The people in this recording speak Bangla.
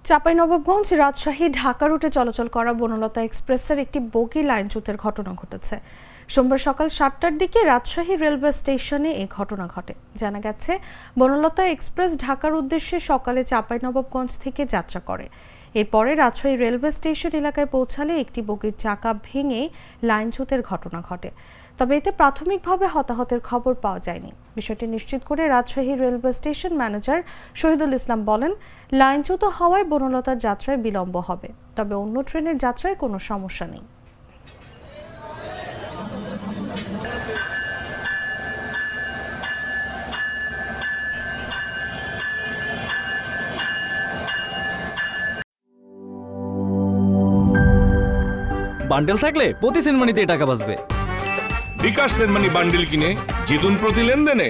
চাঁপাইনবাবগঞ্জ রাজশাহী ঢাকা রুটে চলাচল করা বনলতা এক্সপ্রেসের একটি বগি লাইনচ্যুতের ঘটনা ঘটেছে। সোমবার সকাল 7টার দিকে রাজশাহী রেলওয়ে স্টেশনে এই ঘটনা ঘটে। জানা গেছে, বনলতা এক্সপ্রেস ঢাকার উদ্দেশ্যে সকালে চাঁপাইনবাবগঞ্জ থেকে যাত্রা করে। এরপরে রাজশাহী রেলওয়ে স্টেশন এলাকায় পৌঁছালে একটি বগির চাকা ভেঙে লাইনচ্যুতের ঘটনা ঘটে। তবে এতে প্রাথমিকভাবে হতাহতের খবর পাওয়া যায়নি। বিষয়টি নিশ্চিত করে Rajshahi railway station manager Shahidul Islam বলেন, লাইনচ্যুত হওয়ায় বনলতার যাত্রায় বিলম্ব হবে, তবে অন্য ট্রেনের যাত্রায় কোনো সমস্যা নেই। বান্ডেল থাকলে প্রতি সেনমানিতে টাকা বাঁচবে। বিকাশ সেনমানি বান্ডিল কিনে জিতুন প্রতি লেনদেনে।